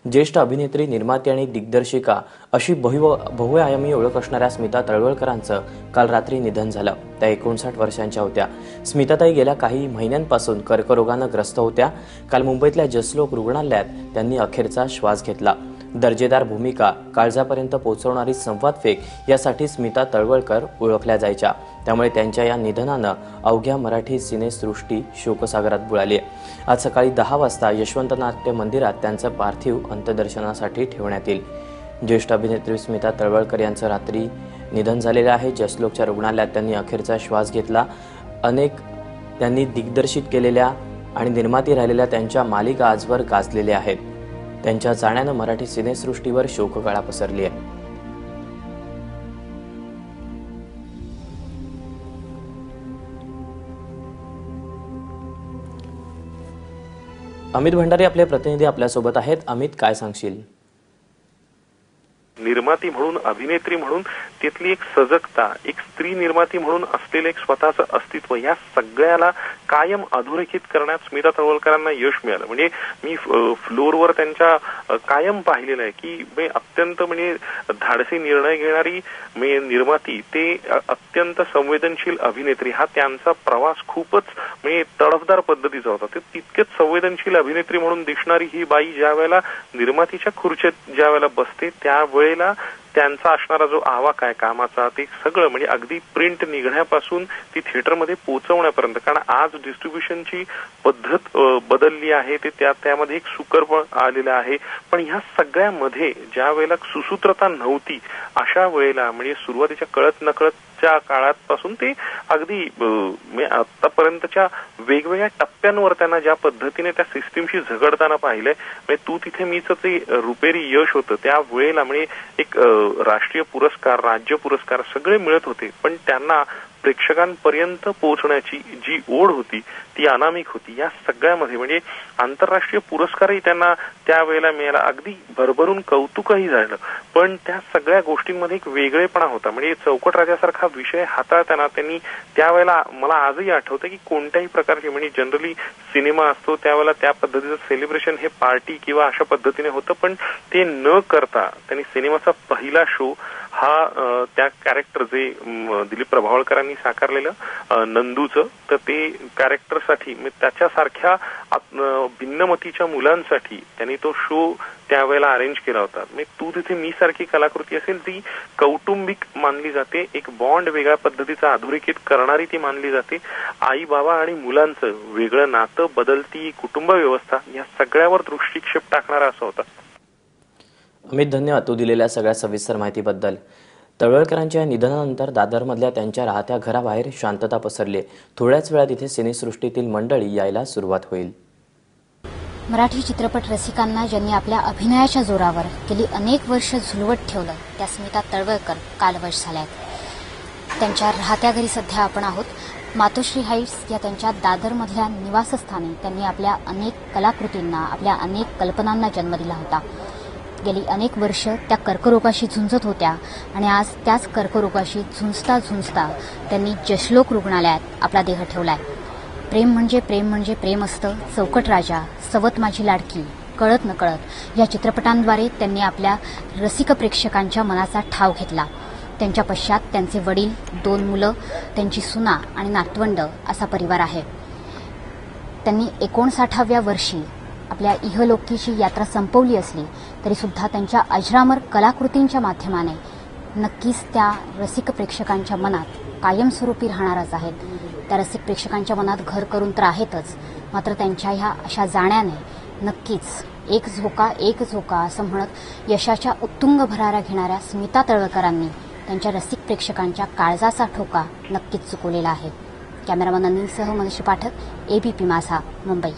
ज्येष्ठ अभिनेत्री, निर्माती आणि दिग्दर्शिका अशी बहुआयामी ओळख असणाऱ्या स्मिता तळवळकरांचं काल रात्री निधन झालं. त्या 59 वर्षांच्या होत्या. स्मिताताई गेल्या काही महिन्यांपासून कर्करोगानं ग्रस्त होत्या. काल मुंबईतल्या जसलोक रुग्णालयात त्यांनी अखेरचा श्वास घेतला. दर्जेदार भूमिका, काळजापर्यंत पोहोचवणारी संवादफेक यासाठी स्मिता तळवळकर ओळखल्या जायच्या. त्यामुळे त्यांच्या या निधनानं अवघ्या मराठी सिनेसृष्टी शोकसागरात बुडाली आहे. आज सकाळी 10 वाजता यशवंत नाट्य मंदिरात त्यांचं पार्थिव अंत्यदर्शनासाठी ठेवण्यात येईल. ज्येष्ठ अभिनेत्री स्मिता तळवळकर यांचं रात्री निधन झालेलं आहे. जसलोकच्या रुग्णालयात त्यांनी अखेरचा श्वास घेतला. त्यांनी दिग्दर्शित केलेल्या आणि निर्माती राहिलेल्या त्यांच्या मालिका आजवर गाजलेल्या आहेत. त्यांच्या जाण्यानं मराठी सिनेसृष्टीवर शोककळा पसरली आहे. अमित भंडारी आपले प्रतिनिधी आपल्यासोबत आहेत. अमित, काय सांगशील? निर्माती म्हणून, अभिनेत्री म्हणून तिथली एक सजगता, एक स्त्री निर्माती म्हणून असलेलं एक स्वतःचं अस्तित्व, या सगळ्याला कायम अधोरेखित करण्यात स्मिता तळवळकरांना यश मिळालं. म्हणजे मी फ्लोअरवर त्यांच्या कायम पाहिलेलं आहे की अत्यंत धाडसी निर्णय घेणारी निर्माती ते अत्यंत संवेदनशील अभिनेत्री, हा त्यांचा प्रवास खूपच तडफदार पद्धतीचा होता. ते तितकेच संवेदनशील अभिनेत्री म्हणून दिसणारी ही बाई ज्या वेळेला निर्मातीच्या खुर्चीत ज्या वेळेला बसते त्यावेळेला त्यांचा असणारा जो आवाका आहे कामाचा, ते सगळं अगदी प्रिंट निघण्यापासून ती थिएटरमध्ये पोहोचवण्यापर्यंत, कारण आज डिस्ट्रीब्युशनची पद्धत बदलली आहे, ते त्यामध्ये एक सुकर आलेलं आहे. पण ह्या सगळ्यामध्ये ज्या वेळेला सुसूत्रता नव्हती अशा वेळेला सुरुवातीच्या कळत नकळतच्या काळापासून ते अगदी आतापर्यंतच्या वेगवेगळ्या टप्प्यांवर त्यांना ज्या पद्धतीने त्या सिस्टीमशी झगडताना पाहिलंय, तू तिथे मीच ते रुपेरी यश होतं. त्या वेळेला एक राष्ट्रीय पुरस्कार, राज्य पुरस्कार सगळे मिळत होते, पण त्यांना प्रेक्षकांपर्यंत पोहोचण्याची जी ओढ होती ती अनामिक होती. या सगळ्यामध्ये आंतरराष्ट्रीय पुरस्कारही त्यांना त्यावेळेला मिळाला. अगदी भरभरून कौतुकही झालं, पण त्या सगळ्या गोष्टींमध्ये एक वेगळेपणा होता. चौकट राजासारखा विषय हाताळताना त्यांनी त्यावेळेला, मला आजही आठवतं की कोणत्याही प्रकारची जनरली सिनेमा असतो त्यावेळेला त्या पद्धतीचं सेलिब्रेशन हे पार्टी किंवा अशा पद्धतीने होतं, पण ते न करता त्यांनी सिनेमाचा पहिला शो हा त्या कॅरेक्टर जे दिलीप प्रभावळकरांनी साकारलेलं नंदूचं, तर ते कॅरेक्टरसाठी त्याच्यासारख्या भिन्नमतीच्या मुलांसाठी त्यांनी तो शो त्यावेळेला अरेंज केला होता. तू तिथे मी सारखी कलाकृती असेल ती कौटुंबिक मानली जाते, एक बॉन्ड वेगळ्या पद्धतीचा अधोरेखित करणारी ती मानली जाते. आई बाबा आणि मुलांचं वेगळं नातं, बदलती कुटुंब व्यवस्था, या सगळ्यावर दृष्टिक्षेप टाकणारा असा होता. अमित, धन्यवाद तू दिलेल्या सगळ्या सविस्तर माहितीबद्दल. तळवळकरांच्या निधनानंतर दादरमधल्या त्यांच्या राहत्या घराबाहेर शांतता पसरली. थोड्याच वेळात इथे सिनेसृष्टीतील मंडळी यायला सुरुवात होईल. मराठी चित्रपट रसिकांना ज्यांनी आपल्या अभिनयाच्या जोरावर गेली अनेक वर्ष झुलवत ठेवलं त्या स्मिता तळवळकर काल वश झाल्यात. त्यांच्या राहत्या घरी सध्या आपण आहोत. मातोश्री हाईट्स या त्यांच्या दादरमधल्या निवासस्थानी त्यांनी आपल्या अनेक कलाकृतींना, आपल्या अनेक कल्पनांना जन्म दिला होता. गेली अनेक वर्ष त्या कर्करोगाशी झुंजत होत्या आणि आज त्याच कर्करोगाशी झुंजता झुंजता त्यांनी जसलोक रुग्णालयात आपला देह ठेवलाय. प्रेम म्हणजे प्रेम म्हणजे प्रेम असतं, चौकट राजा, सवत माझी लाडकी, कळत नकळत या चित्रपटांद्वारे त्यांनी आपल्या रसिक प्रेक्षकांच्या मनाचा ठाव घेतला. त्यांच्या पश्चात त्यांचे वडील, 2 मुलं, त्यांची सुना आणि नातवंड असा परिवार आहे. त्यांनी 59व्या वर्षी आपल्या इहलोकीची यात्रा संपवली असली तरी सुद्धा त्यांच्या अजरामर कलाकृतींच्या माध्यमाने नक्कीच त्या रसिक प्रेक्षकांच्या मनात कायमस्वरूपी राहणारच आहेत. त्या रसिक प्रेक्षकांच्या मनात घर करून तर आहेतच, मात्र त्यांच्या ह्या अशा जाण्याने नक्कीच एक झोका असं म्हणत यशाच्या उत्तुंग भराऱ्या घेणाऱ्या स्मिता तळवळकरांनी त्यांच्या रसिक प्रेक्षकांच्या काळजाचा ठोका नक्कीच चुकवलेला आहे. कॅमेरामन अनिलसह मनोज पाठक, ABP माझा, मुंबई.